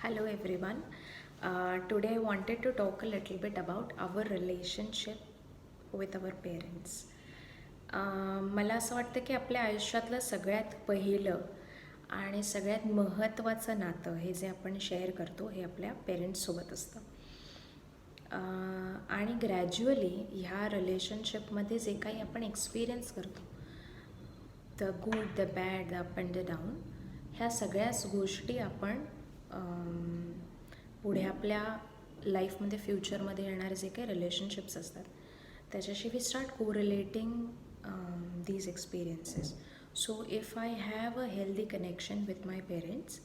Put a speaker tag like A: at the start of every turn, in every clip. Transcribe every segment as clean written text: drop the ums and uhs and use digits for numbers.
A: Hello everyone. Today I wanted to talk a little bit about our relationship with our parents. मला असं वाटतं की आपल्या आयुष्यातलं सगळ्यात पहिलं आणि सगळ्यात महत्त्वाचं नातं हे जे आपण शेअर करतो हे आपल्या पेरेंट्ससोबत असतं. आणि ग्रॅज्युअली ह्या रिलेशनशिपमध्ये जे काही आपण एक्सपिरियन्स करतो, the good, the bad, the up and the down, ह्या सगळ्याच गोष्टी आपण पुढे आपल्या लाईफमध्ये फ्युचरमध्ये येणारे जे काही रिलेशनशिप्स असतात त्याच्याशी वी स्टार्ट को relating these experiences. So if I have a healthy connection with my parents,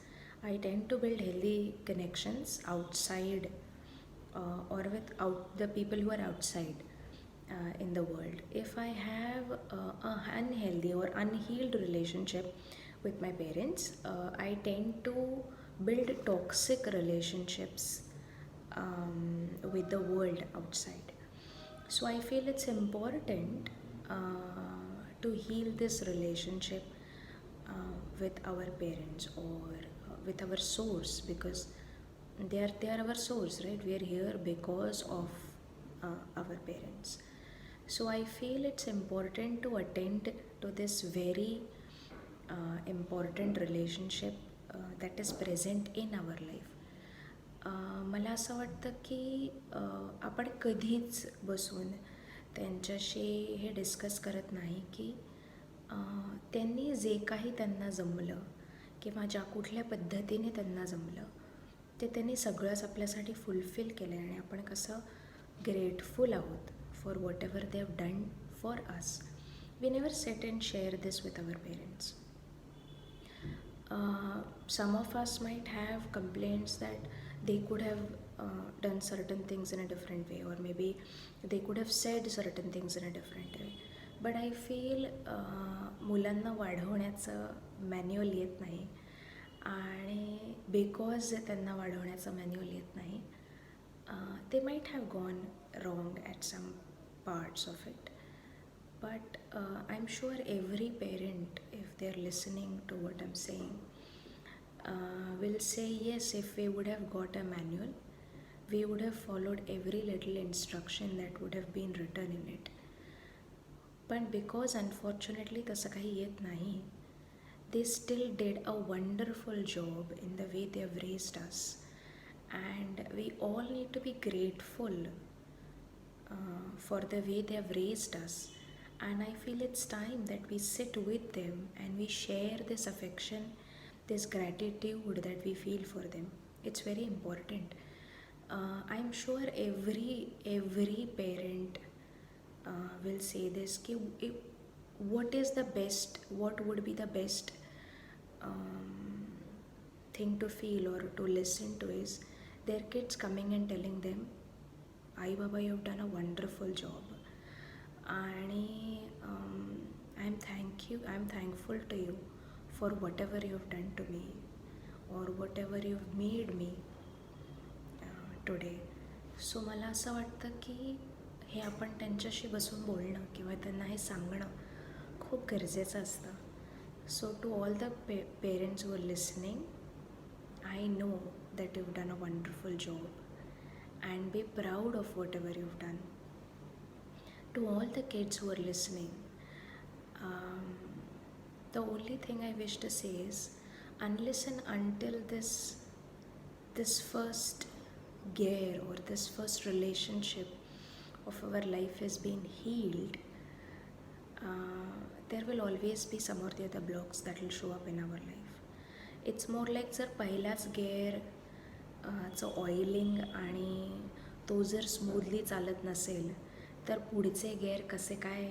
A: I tend to build healthy connections outside or with the people who are outside in the world. If I have a unhealthy or unhealed relationship with my parents, I tend to build toxic relationships with the world outside. So I feel it's important to heal this relationship with our parents or with our source, because they are our source, right? We are here because of our parents. So I feel it's important to attend to this very important relationship that is present in our life. मला असं वाटतं की आपण कधीच बसून त्यांच्याशी हे discuss करत नाही की त्यांनी जे काही त्यांना जमलं किंवा ज्या कुठल्या पद्धतीने त्यांना जमलं ते त्यांनी सगळंच आपल्यासाठी फुलफिल केलं आहे आणि आपण कसं ग्रेटफुल आहोत for whatever they have done for us. We never set and share this with our parents. Some of us might have complaints that they could have done certain things in a different way, or maybe they could have said certain things in a different way. But I feel मुलांना वाढवण्याचं manual येत नाही, आणि because त्यांना वाढवण्याचं manual येत नाही, they might have gone wrong at some parts of it. But I'm sure every parent, if they're listening to what I'm saying, will say yes, if we would have got a manual, we would have followed every little instruction that would have been written in it. But because unfortunately तसं काही येत नाही, they still did a wonderful job in the way they have raised us, and we all need to be grateful for the way they have raised us. And I feel it's time that we sit with them and we share this affection, this gratitude that we feel for them. It's very important. I'm sure every parent will say this ki what is the best, what would be the best thing to feel or to listen to is their kids coming and telling them, I Baba, you have done a wonderful job, आणि I am thankful to you for whatever you have done to me or whatever you have made me today. सो मला असं वाटतं की हे आपण त्यांच्याशी बसून बोलणं किंवा त्यांना हे सांगणं खूप गरजेचं असतं. So to all the parents who are listening, I know that you've done a wonderful job and be proud of whatever you've done. To all the kids who are listening, the only thing I wish to say is, unless and until this first gear or this first relationship of our life has been healed, there will always be some or the other blocks that will show up in our life. It's more like जर पहिलाच gear चं oiling आणि तो जर smoothly चालत नसेल तर पुढचे गेअर कसे काय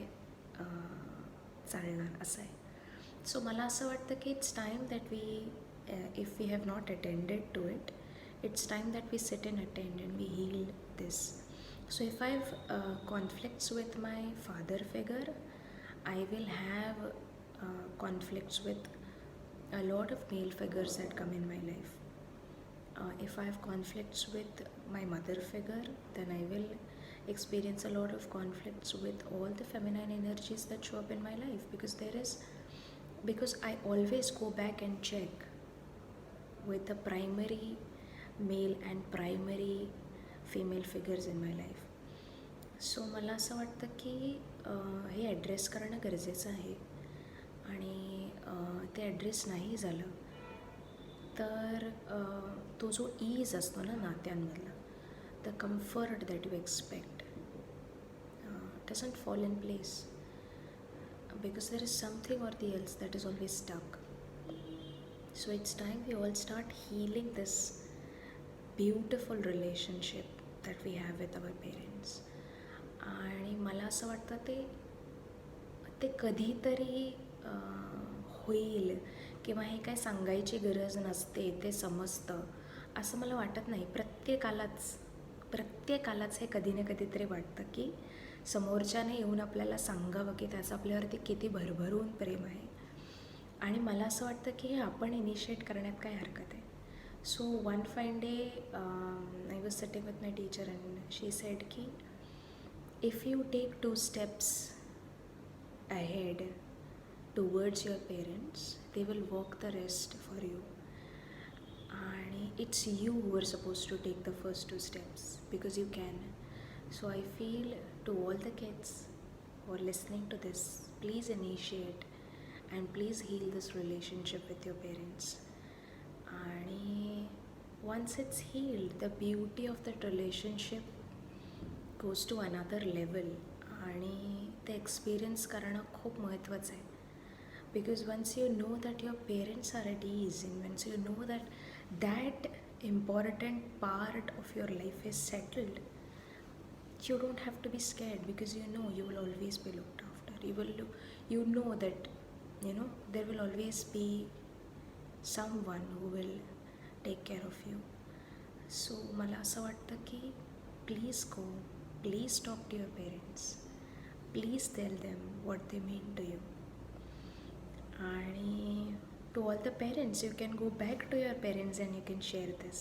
A: चालणार असं आहे. सो मला असं वाटतं की it's time that we, if we have not attended to it, it's time that we sit and attend and we heal this. So if I have conflicts with my father figure, I will have conflicts with a lot of male figures that come in my life. If I have conflicts with my mother figure, then I will experience a lot of conflicts with all the feminine energies that show up in my life, because I always go back and check with the primary male and primary female figures in my life. So मला असं वाटतं की हे address करणं गरजेचं आहे. आणि ते address नाही झालं तर तो जो ईज असतो ना नात्यांमधला, the comfort that you expect doesn't fall in place because there is something or the else that is always stuck. So it's time we all start healing this beautiful relationship that we have with our parents. आणि मला असं वाटतं ते कधीतरी होईल किंवा हे काय सांगायची गरज नसते, ते समजतं असं मला वाटत नाही. प्रत्येकालाच हे कधी ना कधीतरी वाटतं की समोरच्याने येऊन आपल्याला सांगावं की त्याचं आपल्यावरती किती भरभरून प्रेम आहे. आणि मला असं वाटतं की हे आपण इनिशिएट करण्यात काय हरकत आहे. So one fine day I was sitting with my teacher and she said की if you take 2 steps ahead towards your parents, they will walk the rest for you. आणि it's you who are supposed to take the first 2 steps because you can. So I feel to all the kids who are listening to this, please initiate and please heal this relationship with your parents. And once it's healed, the beauty of that relationship goes to another level. आणि ते experience करणं खूप महत्त्वाचं आहे. Because once you know that your parents are at ease and once you know that important part of your life is settled, you don't have to be scared because you know you will always be looked after. You know that there will always be someone who will take care of you. So मला असं वाटतं की please go, please talk to your parents, please tell them what they mean to you. आणि to all the parents, you can go back to your parents and you can share this.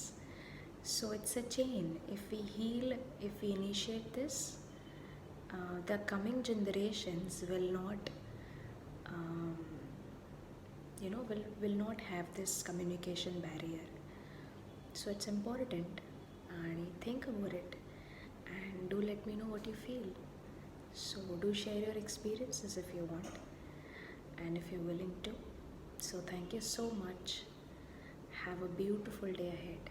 A: So it's a chain. If we heal, if we initiate this, the coming generations will not will not have this communication barrier. So it's important, and think about it and do let me know what you feel. So do share your experiences if you want and if you're willing to. So thank you so much. Have a beautiful day ahead.